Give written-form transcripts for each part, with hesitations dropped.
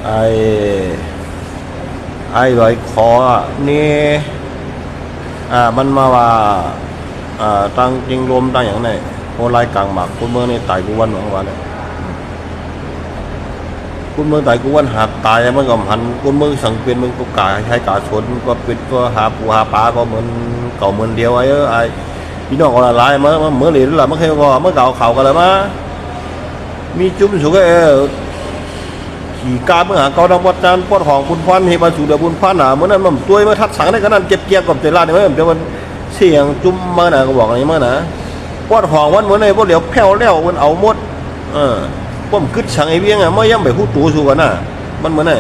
ไอ้ลอยคอนี่มันมาว่าตั้งจริงรวมตั้งอย่างไรโอไลกลางหมากคุณเมืองในตายกูวันหวังวันคุณเมืองตายกูวันหาตายมันก็หันคุณเมืองสังเกตมึงก็กาใช้กาชนก็เป็นก็หาปูหาปลาก็เหมือนเก่าเหมือนเดียวไอ้พี่น้องก็ละลายเมื่อเหรียญละเมื่อเคยก็เมื่อเก่าเขากันเลยมามีจุ่มสุกขี่กาเมื่อหาเก่าดังวัดจานปอดห้องคุณพันเฮบาสูเดบุญพันเมื่อนั้นมันตัวเมื่อทัดสังได้ขนาดเจ็บเกียร์กับเจริญเนี่ยมันจะมันเสียงจุ่มมาหน่ะก็บอกอะไรมานะปอดห้องวันเหมือนในพวกเหลียวแผ่วแล้วมันเอาหมดป้อมกึศสังไอเวียงไม่ย่ำไปหูตัวสู่กันน่ะมันเหมือนไง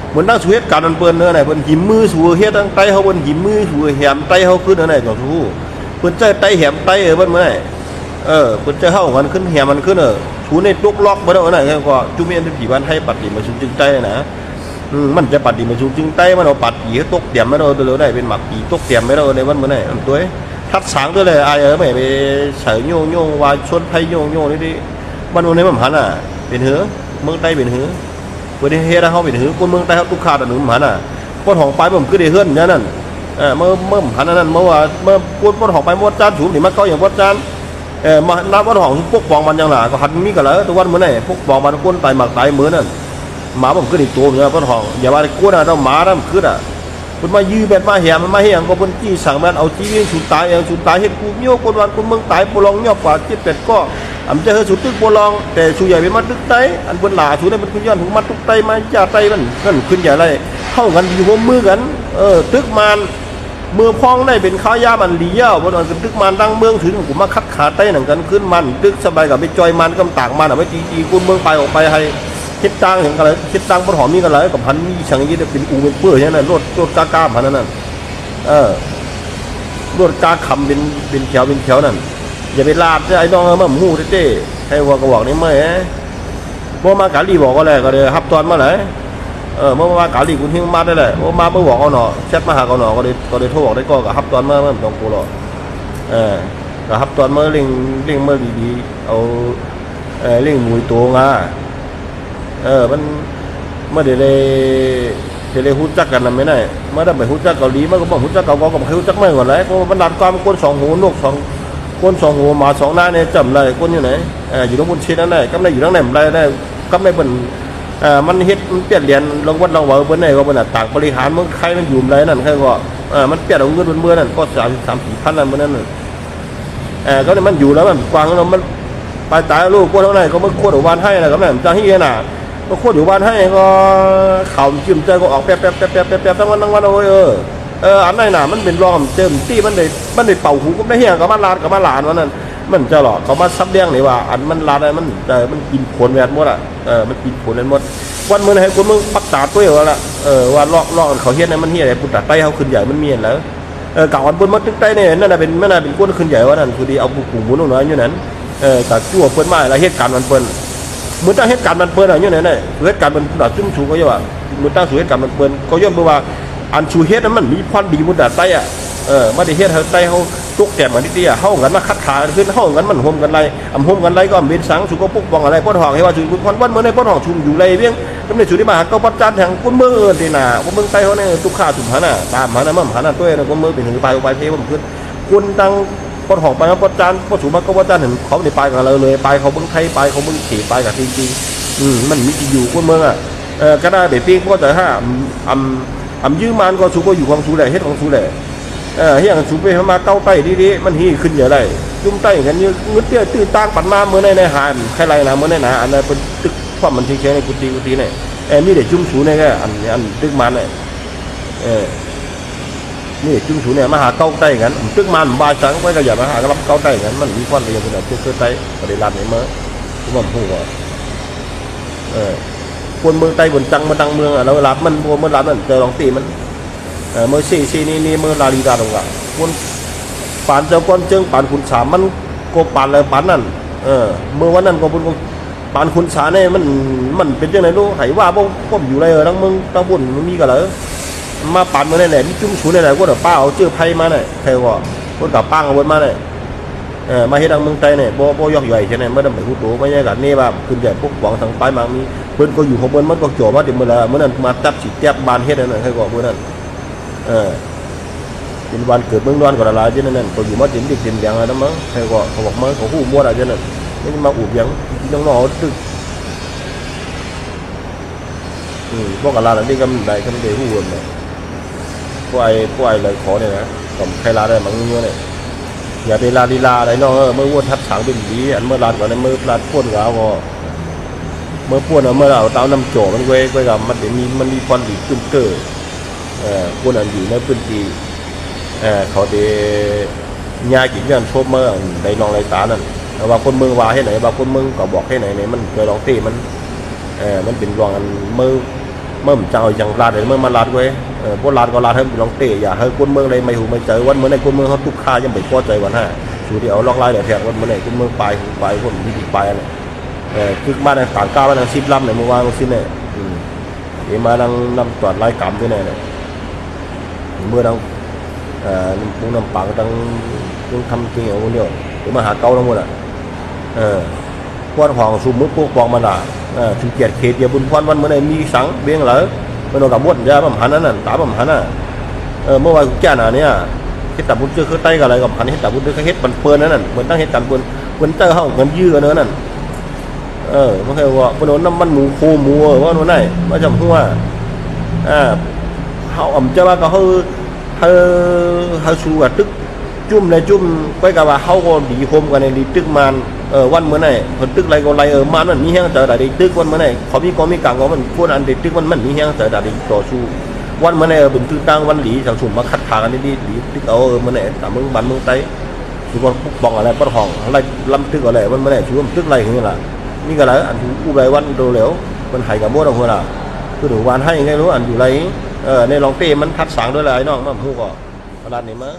เหมือนนั่งสวีทการมันเปิ้นเนื้อไหนเปิ้นหิมมือสู่เฮ็ดตั้งไตเขาเปิ้นหิมมือสู่แหมไตเขาขึ้นเนื้อไหนต่อสู้เปิ้นใจไตแหมไตเปิ้นเหมือนไงเปิ้นใจเข้ากันขึ้นแหมมันขึ้นถูในตุกล็อกบ่ได้ไหนก็จุ่มเอ็นผีบ้านให้ปัดดิมาสู่จึงไตนะมันจะปัดดิมาสู่จึงไตมันเอาปัดผีตกเตียมไม่ได้ตัวได้เป็นหมักผีตกเตียมไม่ได้ในวันเหมือนไงตัวทัดสางตัวเลยไอ้ไม่ไปเฉยโยงว่าชนไผโยงนี่มันวันนี้มันหันเป็นหือเมืองใต้เป็นหือวันนี้เฮ็ดเขาเป็นหือคนเมืองใต้เขาตุกขาดหนึ่งหันปนห้องไปผมคือได้เฮือนอย่างนั้นเมื่อหันนั้นเมื่อว่าเมื่อปนห้องไปมดจานถูกนี่มันก็อย่างมดจานมานับปนห้องพวกปองมันยังหล่ะก็หันมีกันแล้วตัววันเมื่อไหร่พวกปองมันก้นตายหมักตายเหมือนนั่นหมาผมคือได้ตัวเนี่ยปนห้องอย่าว่าก้นต้องหมาต้องคือคนมายื้อแบบมาเหี่ยมันมาเหี่ยก็คนจี้สั่งมันเอาจี้วิ่งสุดตายสุดตายเห็นกูโยกคนวันคนเมืองตายปลองยอกกว่าที่เป็ดก็จะเฮสุดตึกปลองแต่ชูใหญ่เป็นมัดตึกไตอันบนหลาชูได้เป็นขึ้นย้อนถึงมัดตึกไตมาจ่าไตมันขึ้นใหญ่ไรเข้ากันอยู่หัวมือกันตึกมันเมื่อพ้องได้เป็นข้าวยามันลีเย่าบนอันตึกมันตั้งเมืองถึงกูมาคัดขาไตหนังกันขึ้นมันตึกสบายกับไปจอยมันก็ต่างมันไม่ตีคนเมืองไปออกไปให้คิดตังเห็นกันเลยคิดตังบนหอมมีกันเลยกับพันมีช่างยี่เป็นอูเป็นเปื่อยใช่ไหมรถกาพันนั่นรถกาคำเป็นแถวนั่นอย่าไปลาดไอ้น้องมาหูเต้ให้วัวกระบอกนี่เมื่อเมื่อมากาลีบอกก็เลยก็เลยฮับตอนมาไหนเมื่อมากาลีคุณทิ้งมาได้เลยเมื่อมาเมื่อบอกเอาหน่อแชทมาหาเอาหน่อก็เลยโทรบอกได้ก็กับฮับตอนมาเมื่อต้องกูหรอกับฮับตอนเมื่อเร่งเมื่อดีๆเอาเร่งมวยตัวงามันเมื่อเดี๋ยวหุ่นจักกันนะไม่ได้เมื่อได้ไปหุ่นจักเกาหลีมันก็บอกหุ่นจักเกาหลีกับหุ่นจักไม่ก่อนเลยเพราะมันดันความคนสองหูนกสองคนสองหัวหมาสองหน้าเนี่ยจำเลยคนอยู่ไหนอยู่ตรงบนเชนนั่นได้ก็ไม่อยู่ตรงไหนไม่ได้ก็ไม่เป็นมันเฮ็ดมันเปลี่ยนเหรียญลงวัดลงว่าบนไหนก็เป็นต่างบริหารเมืองใครมันอยู่ไรนั่นใครก็มันเปลี่ยนเอาเงินบนเมื่อนั่นก็3-4 พันนั่นเมื่อนั้นก็เนี่ยมันอยู่แล้วมันกวางแล้วมันไปตายลูกพวกเท่าไหร่ก็มันโคตรอยู่บ้านให้นะก็แม่จะให้น่ะก็โคตรอยู่บ้านให้ก็ข่าวจิ้มใจก็ออกแป๊บทั้งวันโอ้ยอันไหนน่ะมันเป็นรองเจิมตี้มันได้เป่าหูก็ได้เฮียกับมาลาดกับมาหลานวันนั้นมันจะหรอกเขามาซับเลี้ยงนี่ว่าอันมันลาดอะไรมันแต่มันกินผลแหวนหมดมันกินผลแหวนหมดวันเมื่อไหร่คนมึงปักตาตัวเองละว่าลอกเขาเฮียนมันเฮียอะไรปุตตาไตเขาขึ้นใหญ่มันมีแล้วกล่าววันบนมันตึ้งไตเนี่ยนั่นน่ะเป็นก้นขึ้นใหญ่ว่านั่นคือดีเอาบุกหูมุนน้อยอยู่นั้นแต่จั่วเปิ้นมาแล้วเหตุการณ์มันเปิ้นเหมือนตั้งเหตุการณ์มันเปิ้นอะไรอยู่ไหนเนี่ยเหตุการณ์มันหนาจุ่มชูก็ย่ว่าเหมือนตั้งเหตุการณ์มันเปิ้นก็ย่อมบอกว่าอันชูเฮ็ดนั้นมันมีพรดีมุดดาไตมาได้เฮ็ดไตเขาตกแต้มกันนิดเดียวเฮากันมาคัดขาขึ้นเฮากันมันห่มกันไรห่มกันไรก็เป็นสังสุก็ปกป้องอะไรป้อนห้องให้ว่าสุคนวันเมื่อในป้อนห้องชุมอยู่ไรเวียงกำเนิดสุริมาก็ปัจจันแห่งคนเมืองที่น่ะคนเมืองไตเขาเนี่ยตุกขาสุมหาน่ะตามหาน่ะมั่มหาน่ะตัวเนี่ยคนเมืองเป็นถึงไปเพมันขึ้นคนตั้งป้อนห้องไปครับปัจจันป้อนสุมาก็ปัจจันเห็นเขาได้ไปกันเลยไปเขาเมืองไทยไปเขาเมืองขี่ไปกับจริงมันมีที่อยู่คนเมืองก็ได้แบบปิ้งก็แต่ถ้ายืมมันก็สูก็อยู่ของสูแหล่เฮ็ดของสูแหล่เฮียงสูไปมาเก้าไต้ดีๆมันฮีขึ้นอย่างไรจุ่มไต้กันยืงึดเตี้ยตื้อตั้งปัดมาเมื่อในหานใครไรนะเมื่อในหนาอันนั้นเป็นตึกความมันทิ้งแค่ในกุฏิเนี่ยมีแต่จุ่มสูเนี่ยแค่อันตึกมันเนี่ยนี่จุ่มสูเนี่ยมาหาเก้าไต้กันตึกมันบาสังไว้ก็อย่ามาหาก็รับเก้าไต้กันมันมีความเรียนเป็นแบบเชื่อไต้ประเดี๋ยวรันเนี่ยเมื่อผมพูดว่าคนเมืองไต้บนจังมาดังเมืองเรารับมันพวกมันรับนั่นเจอลองตีมันเมื่อซีนี่เมื่อลาลีดาตรงกับคนป่านเจ้าก้อนเจิงป่านขุนสามมันก็ป่านอะไรป่านนั่นเมื่อวันนั้นก็เป็นป่านขุนสาเนี่ยมันเป็นยังไงรู้ไหว่าพวกอยู่ไรทั้งเมืองทั้งบุญมันมีกันเหรอมาป่านมาเนี่ยมีจุ่มสูเนี่ยก็เดี๋ยวป้าเอาเจือไพ่มาเนี่ยใครว่าคนกับป้างเอาไว้มาเนี่ยมาให้ดังเมืองไต้เนี่ยโบยอกใหญ่ใช่ไหมเมื่อดำไปหูตัวไม่ใช่กันนี่ว่าขึ้นใหญ่พวกหวังทางปลายมังมี เปิ้นก็อยู่ของเปิ้นมันก็จ่อมาเดี๋ยวมื้อละมื้อนั้นมาตัดสิแตบบานเฮ็ดนั่นน่ะให้ก็มื้อนั้นเป็นวันเกิดเมืองนอนก็ละลายจังนั้นก็อยู่มาเต็มดิกเต็มแดงแล้วมั้งให้ก็เขาบอกมาเขาฮู้หมดอ่ะจังนั้นไม่มาอุบหยังน้องๆตึกพวกกะลาอันนี้ก็ได้ก็ไม่ได้ฮู้กันเลยพวกไอ้เลยขอเนี่ยนะก็ใครลาได้มั้งเนี่ย อย่าไปลาลีลาอะไรน้องเมื่อวัวทับสังเป็นดีอันเมื่อลาดก่อนเมื่อลาดพ่นก็เมื่อพ่นเมื่อเราเต้าน้ำโจมันเว้ยกับมันมีควันดีจุ่มเตอร์พ่นอันอยู่ในพื้นที่เขาเดญากิจยันชบเมื่อในลองไรตานั่นว่าคนเมืองว่าให้ไหนว่าคนเมืองก็บอกให้ไหนมันเคยลองตีมันเป็นรองอันเมื่อเจ้าอย่างลาดเลยเมื่อมาลาดเว้ยพวกลาดก็ลาดให้ลองเตะอย่าให้คนเมืองอะไรไม่หูไม่เจอวันเมื่อในคนเมืองเขาทุกค่ายังไม่พอใจวันห้าชูที่เอาล็อกไล่เดี๋ยวแทงวันเมื่อในคนเมืองไปพวกมีดีไปอะไรคือมาในต่างก้าวมาในซิปล้ำในเมื่อวานซิเนี่ยเดี๋ยวมาดังนำตรวจไล่กรรมด้วยเนี่ยเมื่อดังมุ้งนำปากดังมุ้งทำจริงอย่างเดียวเดี๋ยวมาหาเกาทั้งหมดพวกห้องสูบมุ้งพวกปองมาด่าถึงเกียรติเขตอย่าบุญพรวันเมื่อไหร่มีสังเบี้ยงเหรอเมื่อเรากับมดยาแบบหันนั่นตาแบบหันน่ะเมื่อวานแก่น่ะเนี่ยเฮ็ดตับบุญเจอคือไตกับอะไรกับหันเฮ็ดตับบุญเจอคือเฮ็ดปันเปิลนั่นเหมือนตั้งเฮ็ดกันเปิลเตอร์ห้องเหมือนยื้อเนื้อนั่นมันเคยว่าคนโน้นน้ำมันหมูโคหมูว่าโน้นไหนว่าจำหัวเขาอ่ำเจ้าว่าก็เขาชูกับตึกจุ่มในจุ่มไปกับว่าเขาก็ดีโคมกันในดีตึกมันวันเมื่อไหร่คนตึกไรก็ไรมันมีแห้งเจอแต่ดีตึกวันเมื่อไหร่เขามีก็มีกลางก็มันพวกอันดีตึกมันมีแห้งเจอแต่ดีต่อสู้วันเมื่อไหร่เป็นตึกตั้งวันหลีชาวชุมมาคัดทางกันดีดีตึกเมื่อไหร่แต่เมืองบันเมืองไต้ชุมวันปุ๊บปองอะไรปะห้องอะไรลำตึกอะไรวันเมื่อไหร่ชุมตึกไรอย่างนี้ล่ะนี่ก็แล้วอันอุบไรวันโดเหลวมันหายกับมดเอาหัวล่ะคือถึงวันให้ไงรู้อันอยู่ไรในลองเต้มันทัดสางด้วยอะไรน้องมาพูดก็ร้านนี้มั้ย